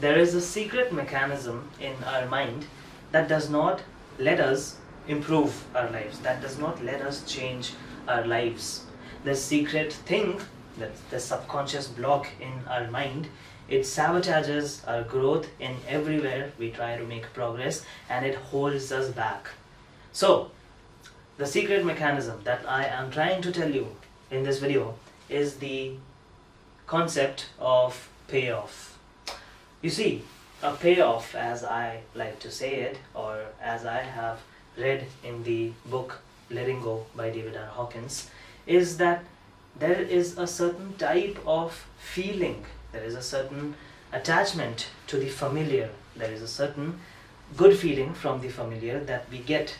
there is a secret mechanism in our mind that does not let us improve our lives, that does not let us change our lives. The secret thing, the subconscious block in our mind, it sabotages our growth in everywhere we try to make progress, and it holds us back. So, the secret mechanism that I am trying to tell you in this video is the concept of payoff. You see, a payoff, as I like to say it, or as I have read in the book Letting Go by David R. Hawkins, is that there is a certain type of feeling, there is a certain attachment to the familiar, there is a certain good feeling from the familiar that we get.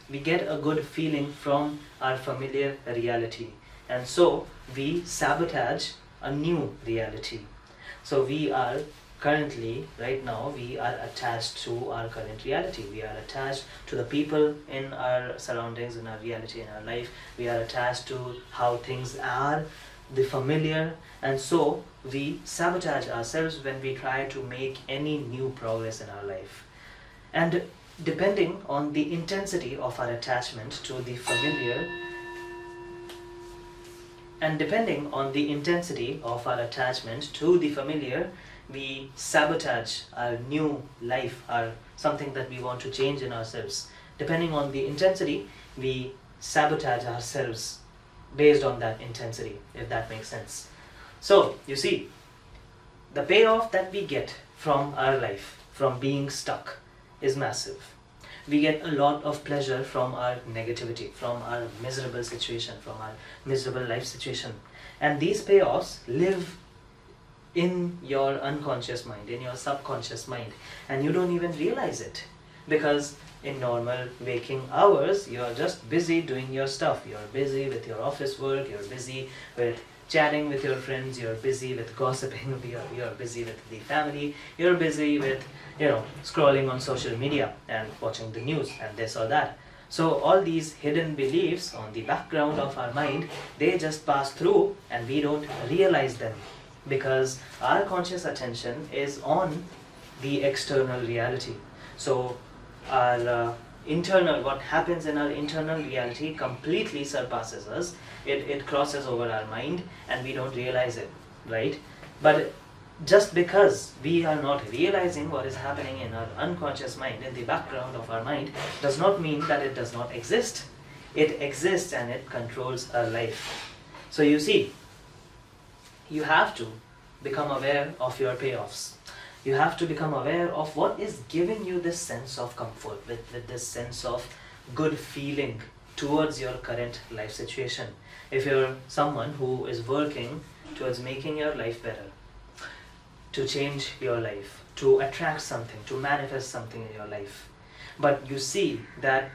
We get a good feeling from our familiar reality, and so we sabotage a new reality. So we are currently, right now, we are attached to our current reality. We are attached to the people in our surroundings, in our reality, in our life. We are attached to how things are, the familiar, and so we sabotage ourselves when we try to make any new progress in our life. And depending on the intensity of our attachment to the familiar, we sabotage our new life, our something that we want to change in ourselves. Depending on the intensity, we sabotage ourselves based on that intensity, if that makes sense. So, you see, the payoff that we get from our life, from being stuck, is massive. We get a lot of pleasure from our negativity, from our miserable situation, from our miserable life situation. And these payoffs live in your unconscious mind, in your subconscious mind, and you don't even realize it, because in normal waking hours you are just busy doing your stuff. You're busy with your office work, you're busy with chatting with your friends, you're busy with gossiping, you're busy with the family, you're busy with scrolling on social media and watching the news and this or that. So all these hidden beliefs on the background of our mind, they just pass through and we don't realize them, because our conscious attention is on the external reality. So our what happens in our internal reality completely surpasses us. It crosses over our mind and we don't realize it, right? But just because we are not realizing what is happening in our unconscious mind, in the background of our mind, does not mean that it does not exist. It exists and it controls our life. So you see, you have to become aware of your payoffs. You have to become aware of what is giving you this sense of comfort, with this sense of good feeling towards your current life situation. If you're someone who is working towards making your life better, to change your life, to attract something, to manifest something in your life, but you see that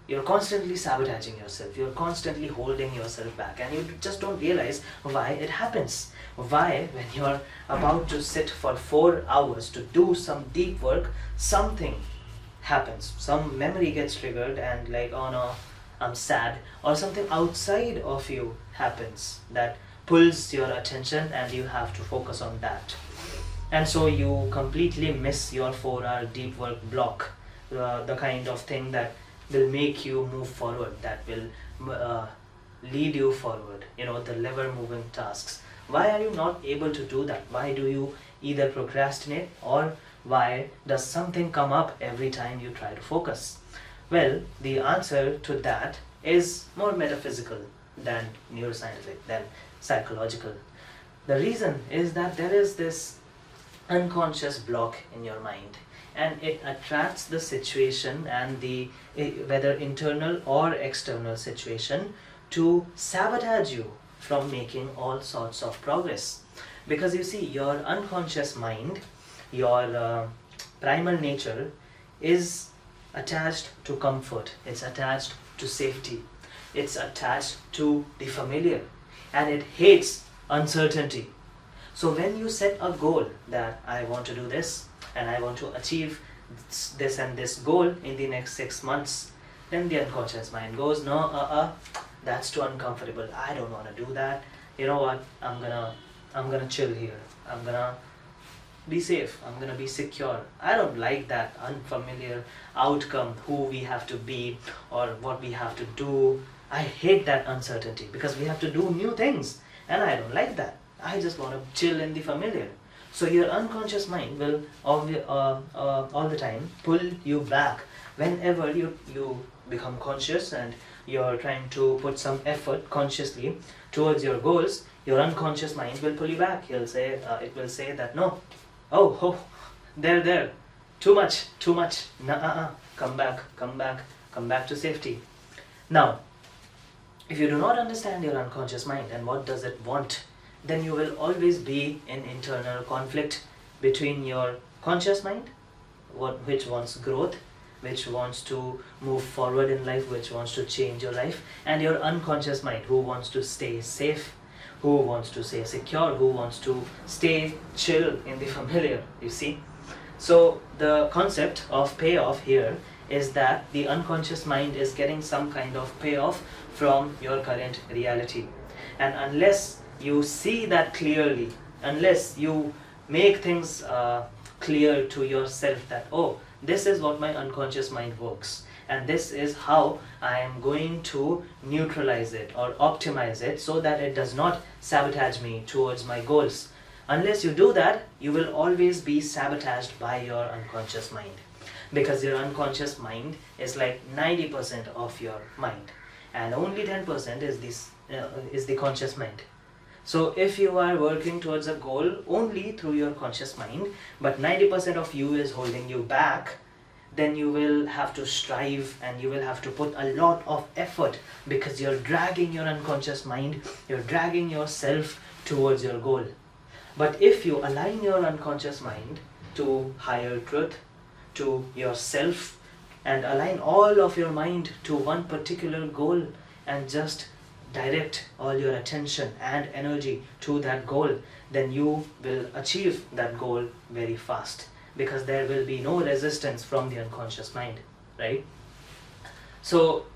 you're constantly sabotaging yourself, you're constantly holding yourself back, and you just don't realize why it happens. Why, when you're about to sit for 4 hours to do some deep work, something happens, some memory gets triggered and like, oh no, I'm sad, or something outside of you happens that pulls your attention and you have to focus on that. And so you completely miss your 4-hour deep work block, the kind of thing that will make you move forward, that will lead you forward, the lever moving tasks. Why are you not able to do that? Why do you either procrastinate, or why does something come up every time you try to focus? Well, the answer to that is more metaphysical than neuroscientific, than psychological. The reason is that there is this unconscious block in your mind, and it attracts the situation and the whether internal or external situation to sabotage you from making all sorts of progress. Because you see, your unconscious mind, your primal nature, is attached to comfort, it's attached to safety, it's attached to the familiar, and it hates uncertainty. So when you set a goal that I want to do this and I want to achieve this and this goal in the next 6 months, then the unconscious mind goes, no, that's too uncomfortable, I don't want to do that. You know what, I'm gonna I'm gonna chill here, I'm gonna be safe, I'm gonna be secure. I don't like that unfamiliar outcome, who we have to be or what we have to do. I hate that uncertainty because we have to do new things, and I don't like that. I just want to chill in the familiar. So your unconscious mind will all the time pull you back. Whenever you become conscious and you're trying to put some effort consciously towards your goals, your unconscious mind will pull you back. It will say that no, oh, there, too much, nah, come back to safety. Now, if you do not understand your unconscious mind and what does it want, then you will always be in internal conflict between your conscious mind, which wants growth, which wants to move forward in life, which wants to change your life, and your unconscious mind, who wants to stay safe, who wants to stay secure, who wants to stay chill in the familiar, you see. So the concept of payoff here is that the unconscious mind is getting some kind of payoff from your current reality. And unless you see that clearly, unless you make things clear to yourself that, oh, this is what my unconscious mind works, and this is how I am going to neutralize it or optimize it so that it does not sabotage me towards my goals. Unless you do that, you will always be sabotaged by your unconscious mind, because your unconscious mind is like 90% of your mind, and only 10% is the conscious mind. So if you are working towards a goal only through your conscious mind, but 90% of you is holding you back, then you will have to strive and you will have to put a lot of effort, because you're dragging your unconscious mind, you're dragging yourself towards your goal. But if you align your unconscious mind to higher truth, to yourself, and align all of your mind to one particular goal and just direct all your attention and energy to that goal, then you will achieve that goal very fast, because there will be no resistance from the unconscious mind, right? So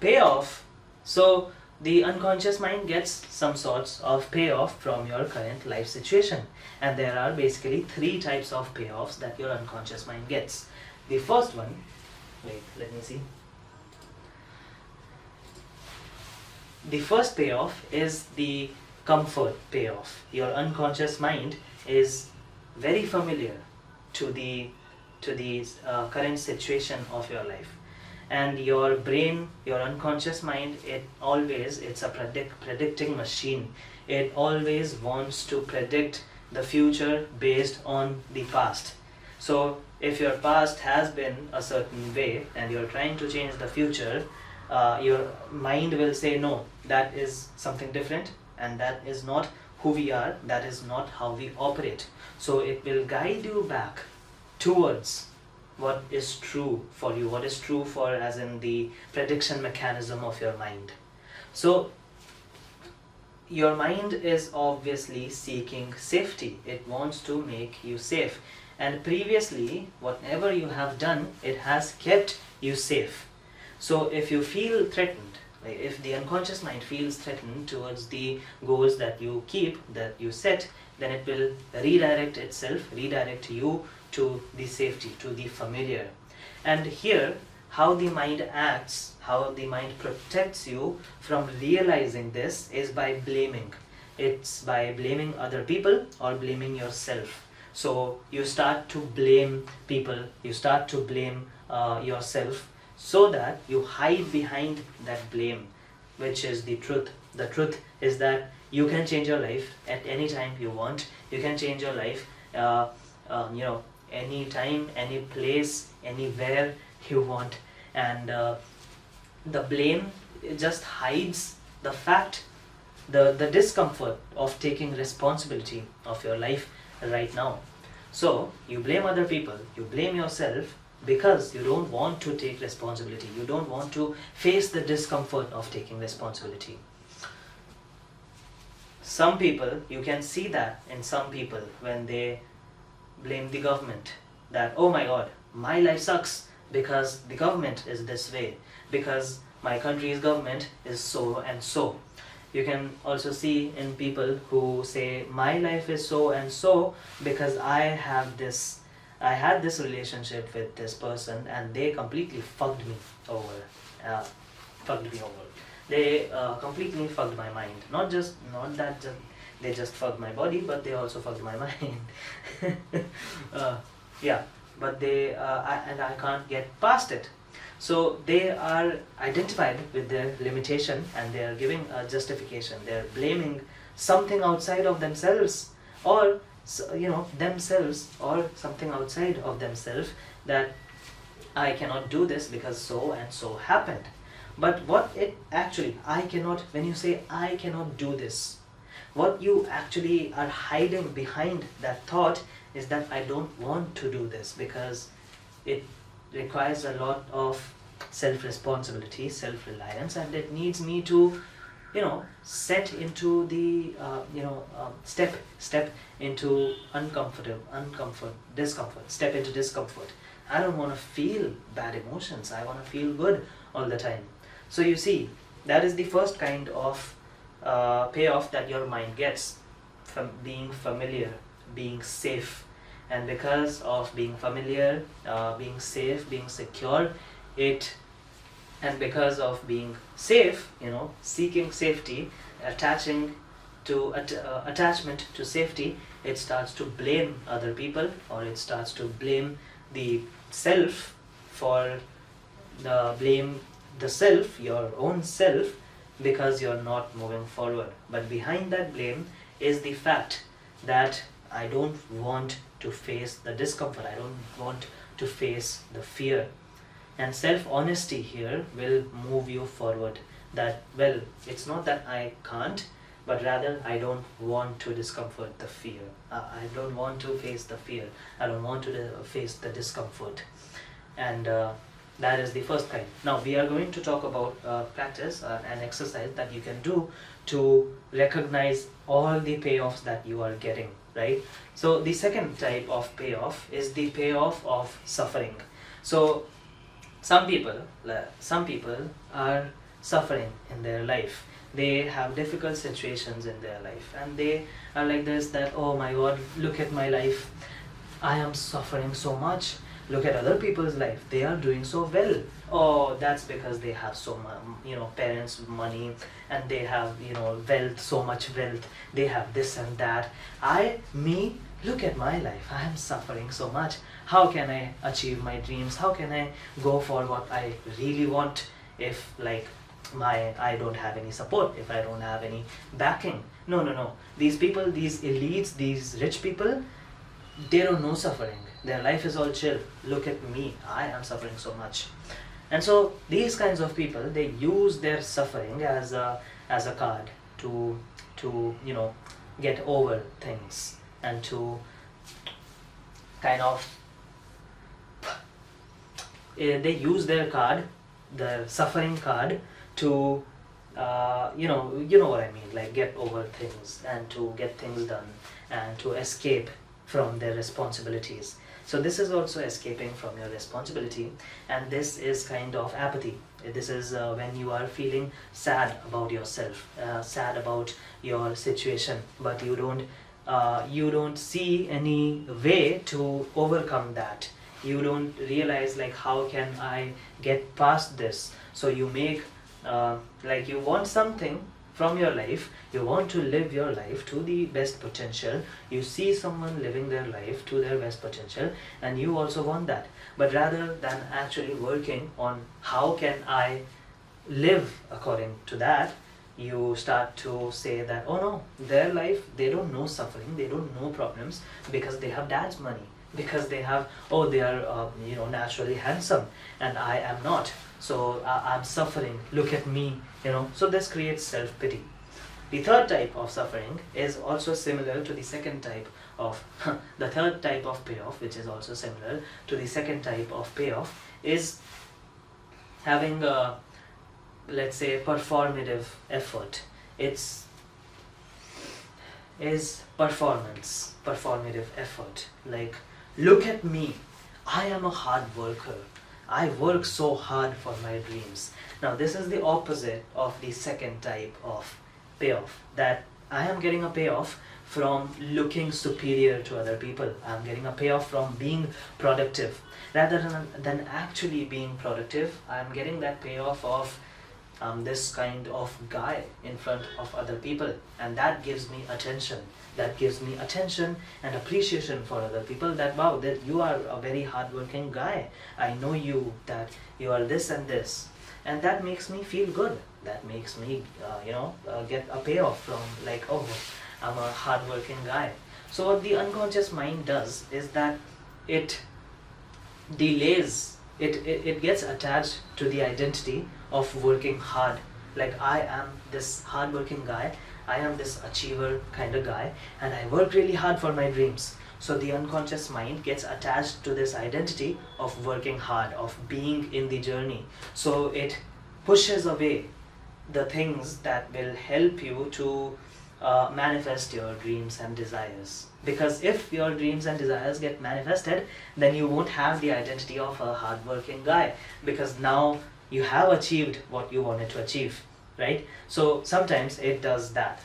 payoff, so the unconscious mind gets some sorts of payoff from your current life situation, and there are basically 3 types of payoffs that your unconscious mind gets. The first one, let me see. The first payoff is the comfort payoff. Your unconscious mind is very familiar to the current situation of your life, and your brain, your unconscious mind, it's a predicting machine. It always wants to predict the future based on the past. So if your past has been a certain way and you're trying to change the future, your mind will say no, that is something different, and that is not who we are, that is not how we operate. So it will guide you back towards what is true for you, what is true for, as in the prediction mechanism of your mind. So your mind is obviously seeking safety. It wants to make you safe, and previously whatever you have done, it has kept you safe. So if you feel threatened, like if the unconscious mind feels threatened towards the goals that you keep, that you set, then it will redirect you to the safety, to the familiar. And here, how the mind acts, how the mind protects you from realizing this is by blaming. It's by blaming other people or blaming yourself. So you start to blame people, you start to blame yourself, so that you hide behind that blame, which is the truth. The truth is that you can change your life at any time you want. You can change your life, any time, any place, anywhere you want. And the blame, it just hides the fact, the discomfort of taking responsibility of your life right now. So you blame other people, you blame yourself, because you don't want to take responsibility. You don't want to face the discomfort of taking responsibility. Some people, you can see that in some people when they blame the government, that, oh my god, my life sucks because the government is this way, because my country's government is so and so. You can also see in people who say my life is so and so because I had this relationship with this person and they completely fucked me over. Uh, Fucked me over. They completely fucked my mind. Not that they just fucked my body, but they also fucked my mind. Yeah, but I can't get past it. So they are identified with their limitation and they are giving a justification. They are blaming something outside of themselves, or themselves, or something outside of themselves, that I cannot do this because so and so happened. But what it actually, when you say I cannot do this, what you actually are hiding behind that thought is that I don't want to do this because it requires a lot of self-responsibility, self-reliance, and it needs me to, set into the, step into discomfort, step into discomfort. I don't want to feel bad emotions. I want to feel good all the time. So you see, that is the first kind of payoff that your mind gets from being familiar, being safe. And because of being familiar, being safe, being secure, and because of being safe, seeking safety, attachment to safety, it starts to blame other people, or it starts to blame the self for the self, your own self, because you're not moving forward. But behind that blame is the fact that I don't want to face the discomfort, I don't want to face the fear. And self-honesty here will move you forward. That, well, it's not that I can't, but rather I don't want to discomfort the fear. I don't want to face the fear. I don't want to face the discomfort. And that is the first kind. Now we are going to talk about practice, an exercise that you can do to recognize all the payoffs that you are getting, right? So the second type of payoff is the payoff of suffering. So some people are suffering in their life. They have difficult situations in their life and they are like this, that, oh my god, look at my life, I am suffering so much. Look at other people's life, they are doing so well. Oh, that's because they have so much, parents, money, and they have, wealth, so much wealth, they have this and that. Look at my life, I am suffering so much. How can I achieve my dreams? How can I go for what I really want if I don't have any support, if I don't have any backing? No. These people, these elites, these rich people, they don't know suffering. Their life is all chill. Look at me, I am suffering so much. And so these kinds of people, they use their suffering as a card to get over things, and to kind of they use their card, the suffering card, to you know what I mean, like get over things and to get things done and to escape from their responsibilities. So this is also escaping from your responsibility, and this is kind of apathy. This is when you are feeling sad about yourself, sad about your situation, but you don't see any way to overcome that. You don't realize, like, how can I get past this? So you make you want something from your life, you want to live your life to the best potential, you see someone living their life to their best potential, and you also want that. But rather than actually working on how can I live according to that, you start to say that, oh no, their life, they don't know suffering, they don't know problems, because they have dad's money, because they have, they are naturally handsome and I am not, so I'm suffering, look at me, so this creates self-pity. The third type of suffering is also similar to the second type of the third type of payoff, which is also similar to the second type of payoff, is having a, let's say, performative effort. Is performative effort, like, look at me, I am a hard worker, I work so hard for my dreams. Now this is the opposite of the second type of payoff, that I am getting a payoff from looking superior to other people. I'm getting a payoff from being productive. Rather than actually being productive, I'm getting that payoff of this kind of guy in front of other people, and that gives me attention. That gives me attention and appreciation for other people, that wow, that you are a very hardworking guy. I know you, that you are this and this, and that makes me feel good. That makes me get a payoff from, like, oh, I'm a hardworking guy. So what the unconscious mind does is that it delays, it gets attached to the identity of working hard. Like, I am this hardworking guy, I am this achiever kind of guy, and I work really hard for my dreams. So the unconscious mind gets attached to this identity of working hard, of being in the journey. So it pushes away the things that will help you to manifest your dreams and desires. Because if your dreams and desires get manifested, then you won't have the identity of a hardworking guy, because now you have achieved what you wanted to achieve, right? So sometimes it does that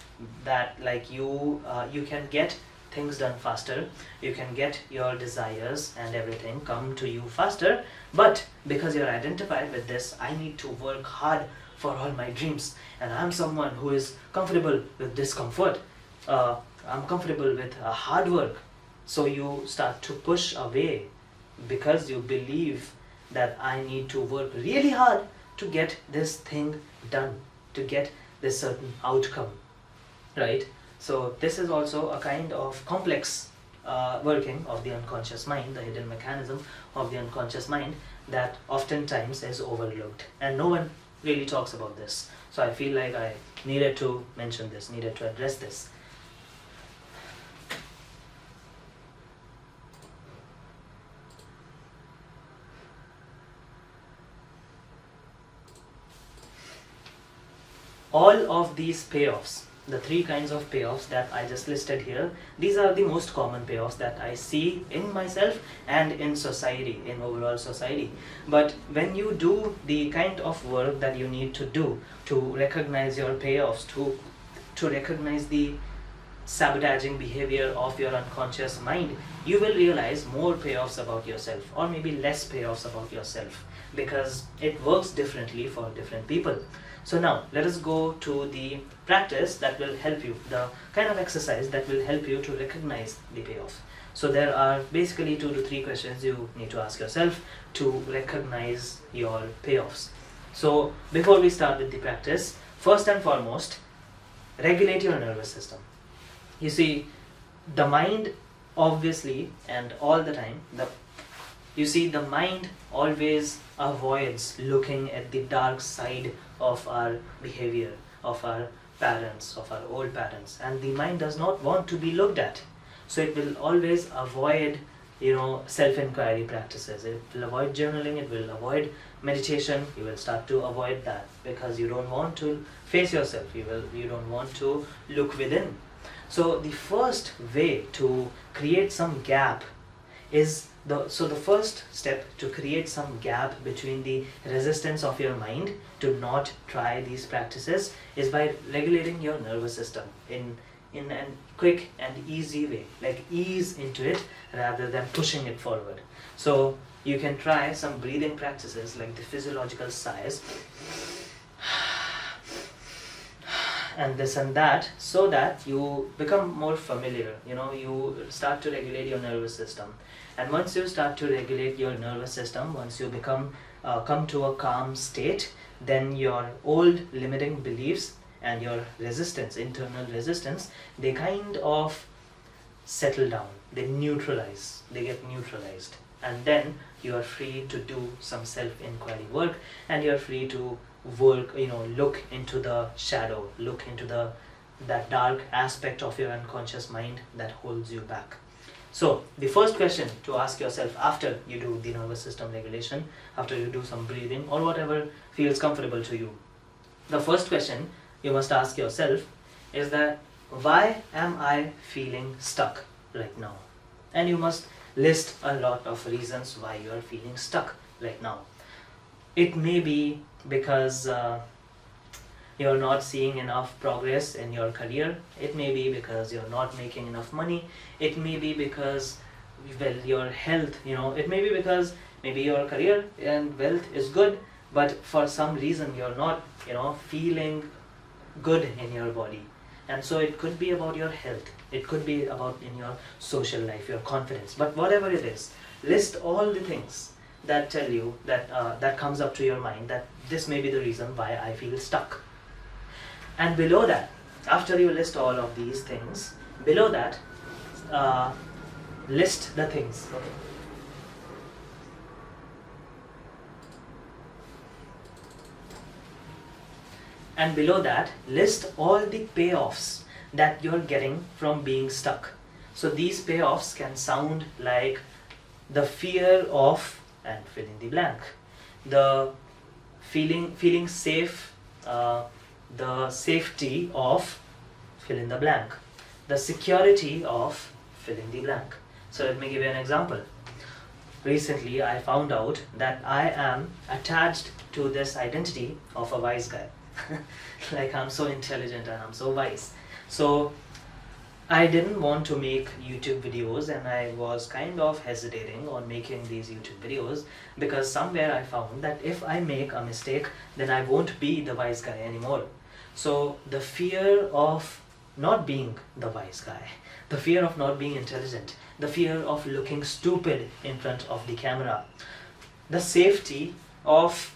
like you can get things done faster, you can get your desires and everything come to you faster, but because you're identified with this, I need to work hard for all my dreams, and I'm someone who is comfortable with discomfort, I'm comfortable with hard work. So you start to push away, because you believe that I need to work really hard to get this thing done, to get this certain outcome, right? So this is also a kind of complex working of the unconscious mind, the hidden mechanism of the unconscious mind, that oftentimes is overlooked, and no one really talks about this. So I feel like I needed to mention this, needed to address this. All of these payoffs, the three kinds of payoffs that I just listed here, these are the most common payoffs that I see in myself and in society, in overall society. But when you do the kind of work that you need to do to recognize your payoffs, to recognize the sabotaging behavior of your unconscious mind, you will realize more payoffs about yourself, or maybe less payoffs about yourself, because it works differently for different people. So now let us go to the practice that will help you, the kind of exercise that will help you to recognize the payoff. So there are basically 2 to 3 questions you need to ask yourself to recognize your payoffs. So before we start with the practice, first and foremost, regulate your nervous system. You see, the mind obviously, and all the time, the mind always avoids looking at the dark side of our behavior, of our parents, of our old patterns, and the mind does not want to be looked at. So it will always avoid self-inquiry practices. It will avoid journaling, it will avoid meditation. You will start to avoid that because you don't want to face yourself, you don't want to look within. So the first way to create some gap is the first step to create some gap between the resistance of your mind to not try these practices is by regulating your nervous system in a quick and easy way, like ease into it rather than pushing it forward. So you can try some breathing practices like the physiological sighs and this and that, so that you become more familiar, you start to regulate your nervous system. And once you start to regulate your nervous system, once you come to a calm state, then your old limiting beliefs and your resistance, internal resistance, they kind of settle down, they get neutralized. And then you are free to do some self-inquiry work, and you are free to work, look into the shadow, look into that dark aspect of your unconscious mind that holds you back. So the first question to ask yourself after you do the nervous system regulation, after you do some breathing or whatever feels comfortable to you, the first question you must ask yourself is that, why am I feeling stuck right now? And you must list a lot of reasons why you are feeling stuck right now. It may be because you're not seeing enough progress in your career. It may be because you're not making enough money. It may be because, well, your health, it may be because maybe your career and wealth is good, but for some reason you're not, feeling good in your body. And so it could be about your health, it could be about in your social life, your confidence, but whatever it is, list all the things that tell you that that comes up to your mind, that this may be the reason why I feel stuck. And below that, after you list all of these things, below that, list the things. Okay. And below that, list all the payoffs that you're getting from being stuck. So these payoffs can sound like the fear of, and fill in the blank, the feeling safe, the safety of, fill in the blank, the security of, fill in the blank. So let me give you an example. Recently I found out that I am attached to this identity of a wise guy. Like, I'm so intelligent and I'm so wise. So I didn't want to make YouTube videos, and I was kind of hesitating on making these YouTube videos because somewhere I found that if I make a mistake, then I won't be the wise guy anymore. So the fear of not being the wise guy, the fear of not being intelligent, the fear of looking stupid in front of the camera, the safety of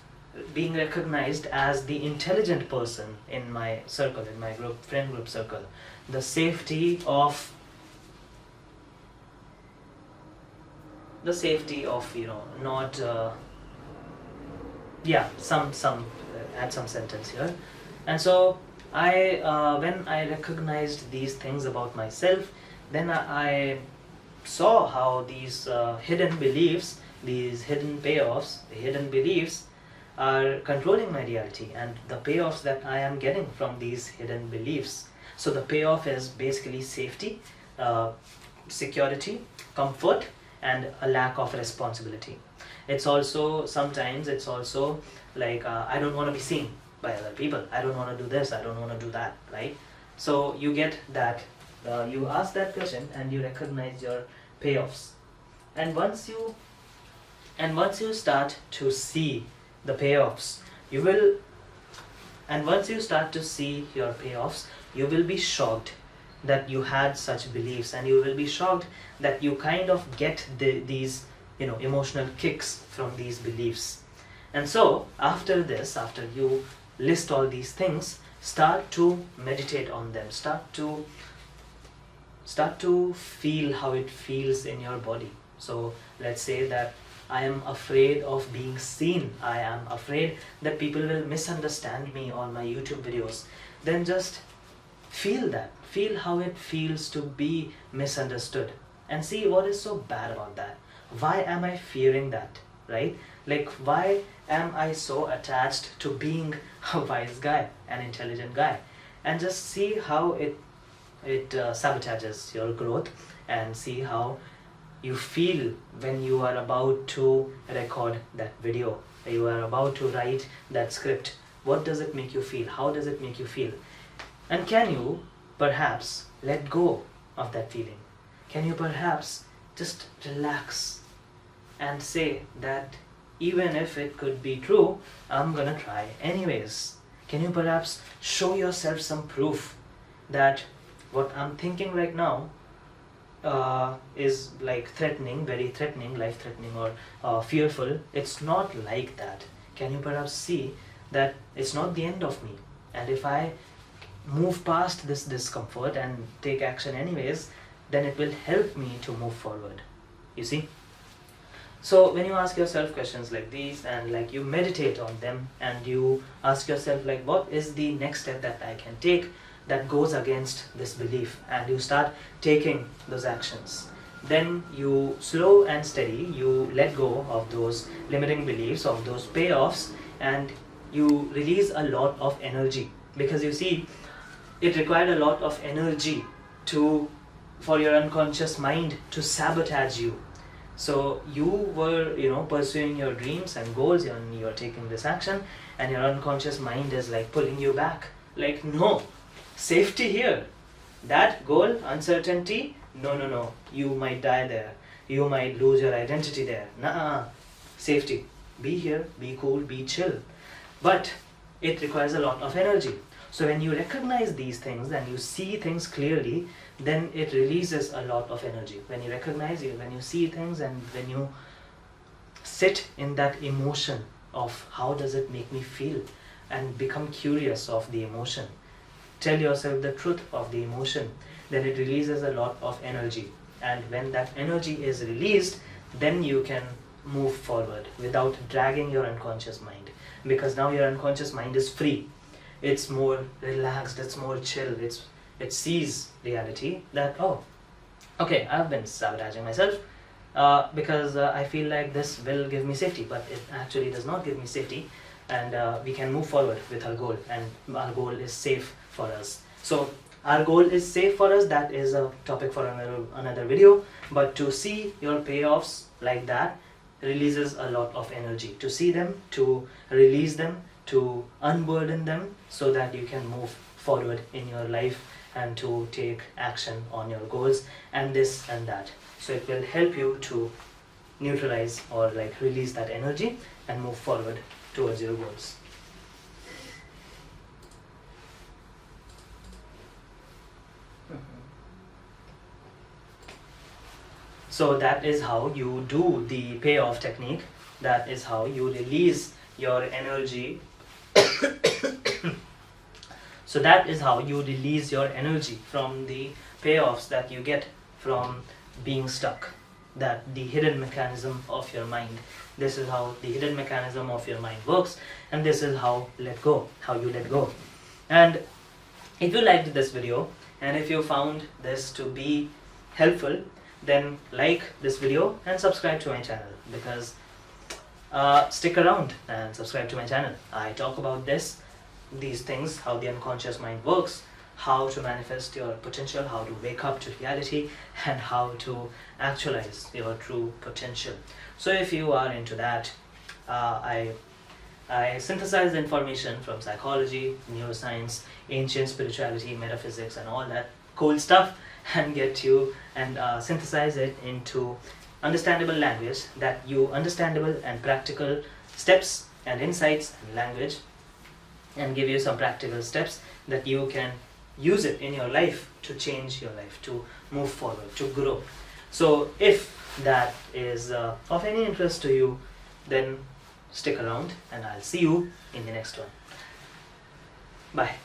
being recognized as the intelligent person in my circle, in my friend group circle, the safety of not add some sentence here. And so I when I recognized these things about myself, then I saw how these hidden beliefs, these hidden payoffs, the hidden beliefs are controlling my reality, and the payoffs that I am getting from these hidden beliefs. So the payoff is basically safety, security, comfort, and a lack of responsibility. It's also sometimes like I don't want to be seen by other people. I don't want to do this. I don't want to do that. Right? So you get that. You ask that question and you recognize your payoffs. And once you start to see the payoffs, once you start to see your payoffs, you will be shocked that you had such beliefs, and you will be shocked that you kind of get these emotional kicks from these beliefs. And so after this, after you list all these things, start to meditate on them, start to feel how it feels in your body. So let's say that I am afraid of being seen. I am afraid that people will misunderstand me on my YouTube videos. Then just feel that. Feel how it feels to be misunderstood. And see what is so bad about that. Why am I fearing that? Right? Like, why am I so attached to being a wise guy, an intelligent guy? And just see how it sabotages your growth, and see how you feel when you are about to record that video, you are about to write that script. What does it make you feel? How does it make you feel? And can you perhaps let go of that feeling? Can you perhaps just relax and say that even if it could be true, I'm gonna try anyways? Can you perhaps show yourself some proof that what I'm thinking right now is like threatening, very threatening, life-threatening, or fearful? It's not like that. Can you perhaps see that it's not the end of me, and if I move past this discomfort and take action anyways, then it will help me to move forward? You see? So when you ask yourself questions like these, and like you meditate on them, and you ask yourself like, what is the next step that I can take that goes against this belief, and you start taking those actions, then you slow and steady, you let go of those limiting beliefs, of those payoffs, and you release a lot of energy. Because you see, it required a lot of energy for your unconscious mind to sabotage you. So you were, pursuing your dreams and goals, and you're taking this action, and your unconscious mind is like pulling you back. Like, no, safety here. That goal, uncertainty, no. You might die there. You might lose your identity there. Nah, safety. Be here, be cool, be chill. But it requires a lot of energy. So when you recognize these things and you see things clearly, then it releases a lot of energy. When you recognize it, when you see things, and when you sit in that emotion of how does it make me feel, and become curious of the emotion, tell yourself the truth of the emotion, then it releases a lot of energy. And when that energy is released, then you can move forward without dragging your unconscious mind, because now your unconscious mind is free. It's more relaxed, it's more chill, it sees reality that, oh, okay, I've been sabotaging myself because I feel like this will give me safety, but it actually does not give me safety, and we can move forward with our goal, and our goal is safe for us. So our goal is safe for us. That is a topic for another video. But to see your payoffs like that releases a lot of energy. To see them, to release them, to unburden them, so that you can move forward in your life and to take action on your goals and this and that. So it will help you to neutralize or like release that energy and move forward towards your goals. So that is how you do the payoff technique. That is how you release your energy. So that is how you release your energy from the payoffs that you get from being stuck. That the hidden mechanism of your mind. This is how the hidden mechanism of your mind works, and this is how you let go. And if you liked this video, and if you found this to be helpful, then like this video and subscribe to my channel, because stick around and subscribe to my channel. I talk about these things, how the unconscious mind works, how to manifest your potential, how to wake up to reality, and how to actualize your true potential. So if you are into that, I synthesize information from psychology, neuroscience, ancient spirituality, metaphysics, and all that cool stuff, and get you and synthesize it into understandable language, that you understandable and practical steps and insights and language, and give you some practical steps that you can use it in your life to change your life, to move forward, to grow. So if that is of any interest to you, then stick around, and I'll see you in the next one. Bye.